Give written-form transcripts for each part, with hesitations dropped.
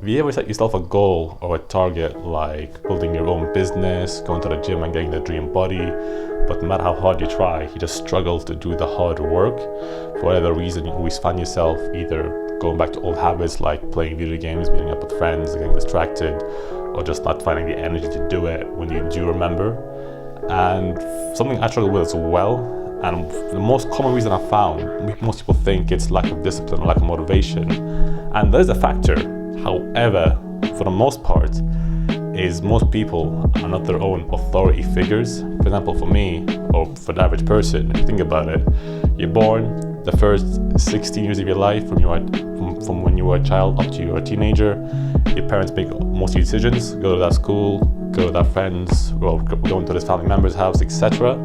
Have you ever set yourself a goal or a target like building your own business, going to the gym and getting the dream body, but no matter how hard you try, you just struggle to do the hard work? For whatever reason, you always find yourself either going back to old habits like playing video games, meeting up with friends, getting distracted, or just not finding the energy to do it when you do remember. And something I struggle with as well, and the most common reason I found, most people think it's lack of discipline or lack of motivation, and that is a factor. However, for the most part, is most people are not their own authority figures. For example, for me, or for the average person, if you think about it, you're born, the first 16 years of your life, from when you were a child up to you're a teenager, your parents make most of your decisions, go to that school, go to that friends, or go into this family member's house, etc.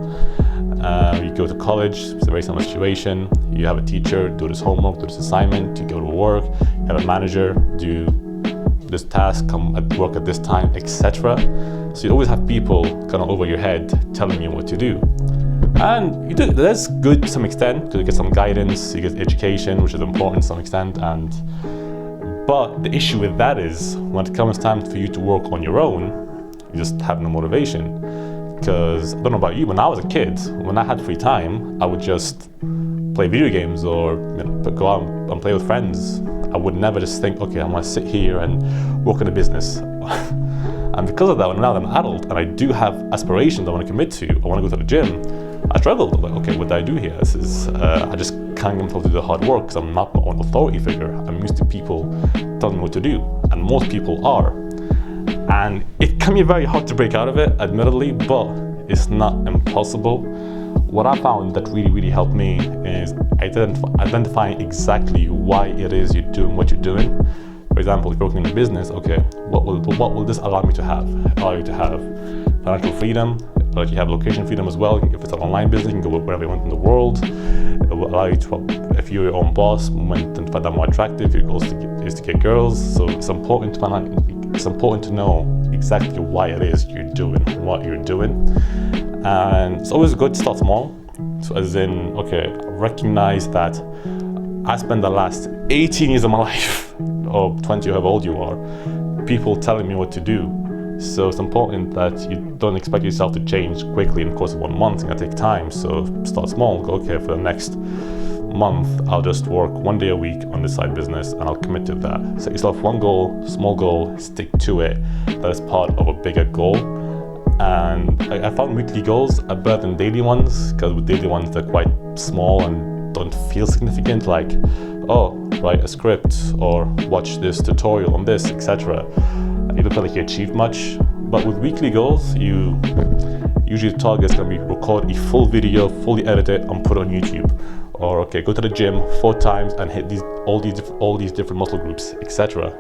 You go to college, it's a very similar situation. You have a teacher, do this homework, do this assignment, you go to work, you have a manager, do this task, come at work at this time, etc. So you always have people kind of over your head telling you what to do. And that's good to some extent, because you get some guidance, you get education, which is important to some extent. But the issue with that is, when it comes time for you to work on your own, you just have no motivation. Because I don't know about you, when I was a kid, when I had free time, I would just play video games or go out and play with friends. I would never just think, okay, I'm gonna sit here and work in a business. And because of that, when now I'm an adult and I do have aspirations I want to commit to, I want to go to the gym, I struggled. I'm like, okay, what do I do here? I just can't get myself to do the hard work because I'm not my own authority figure. I'm used to people telling me what to do, and most people are. And it can be very hard to break out of it, admittedly, but it's not impossible. What I found that really helped me is identifying exactly why it is you're doing what you're doing. For example, if you're working in a business, okay, what will this allow me to have? Allow you to have financial freedom, allow you to have location freedom as well. If it's an online business, you can go wherever you want in the world. It will allow you to, if you're your own boss, find that more attractive. Your goal is to get girls. So it's important to know exactly why it is you're doing what you're doing. And it's always good to start small. So as in, okay, recognize that I spent the last 18 years of my life, or 20, however old you are, people telling me what to do. So it's important that you don't expect yourself to change quickly in the course of 1 month. It's gonna take time. So start small. Go, okay, for the next month, I'll just work 1 day a week on this side business and I'll commit to that. Set yourself one goal, small goal, stick to it. That is part of a bigger goal. And I found weekly goals are better than daily ones, because with daily ones, they're quite small and don't feel significant, like, oh, write a script or watch this tutorial on this, etc. You don't feel like you achieved much. But with weekly goals, usually the target is going to be record a full video, fully edit it and put it on YouTube. Or okay, go to the gym 4 times and hit all these different muscle groups, etc.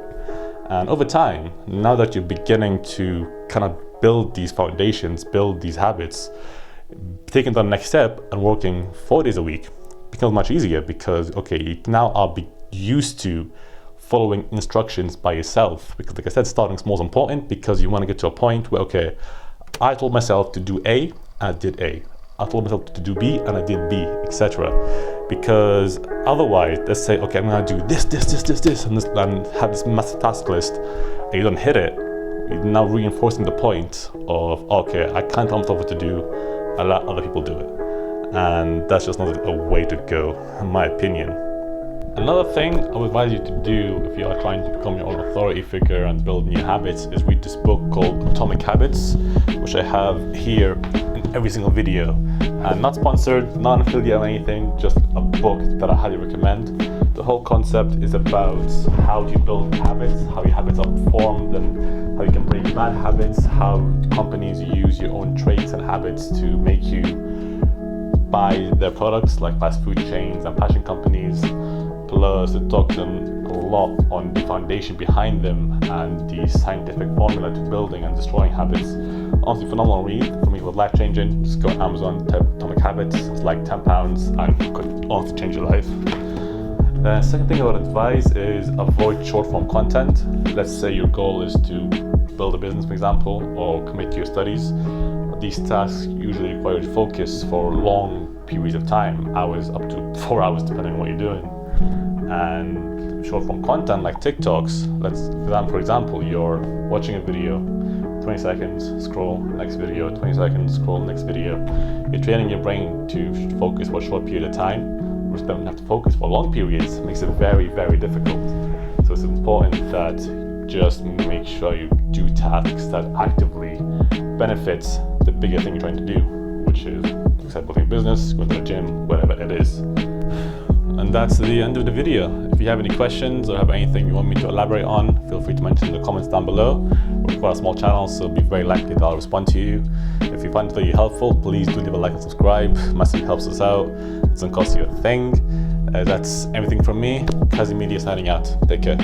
And over time, now that you're beginning to kind of build these foundations, build these habits, taking the next step and working 4 days a week becomes much easier, because okay, you now are used to following instructions by yourself. Because like I said, starting small is important, because you want to get to a point where, okay, I told myself to do A and I did A. I told myself to do B and I did B, etc. Because otherwise, let's say, okay, I'm gonna do this, and have this massive task list, and you don't hit it, you're now reinforcing the point of, okay, I can't tell myself what to do, I let other people do it. And that's just not a way to go, in my opinion. Another thing I would advise you to do if you are trying to become your own authority figure and build new habits is read this book called Atomic Habits, which I have here in every single video. And not sponsored, not an affiliate or anything, just a book that I highly recommend. The whole concept is about how you build habits, how your habits are formed, and how you can break bad habits, how companies use your own traits and habits to make you buy their products, like fast food chains and fashion companies. Plus, it talks a lot on the foundation behind them and the scientific formula to building and destroying habits. Honestly, phenomenal read. For me, it was life-changing. Just go on Amazon, type Atomic Habits. It's like £10 and could honestly change your life. The second thing I would advise is avoid short-form content. Let's say your goal is to build a business, for example, or commit to your studies. These tasks usually require focus for long periods of time, hours, up to 4 hours, depending on what you're doing. And short form content like TikToks, for example, you're watching a video, 20 seconds, scroll, next video, 20 seconds, scroll, next video. You're training your brain to focus for a short period of time, which then have to focus for long periods. It makes it very, very difficult. So it's important that you just make sure you do tasks that actively benefits the bigger thing you're trying to do, which is, like I said, building a business, going to the gym, whatever it is. And that's the end of the video. If you have any questions or have anything you want me to elaborate on, feel free to mention in the comments down below. We're quite a small channel, so it'll be very likely that I'll respond to you. If you find it really helpful, please do leave a like and subscribe. Massively helps us out. It doesn't cost you a thing. That's everything from me. Kazi Media signing out. Take care.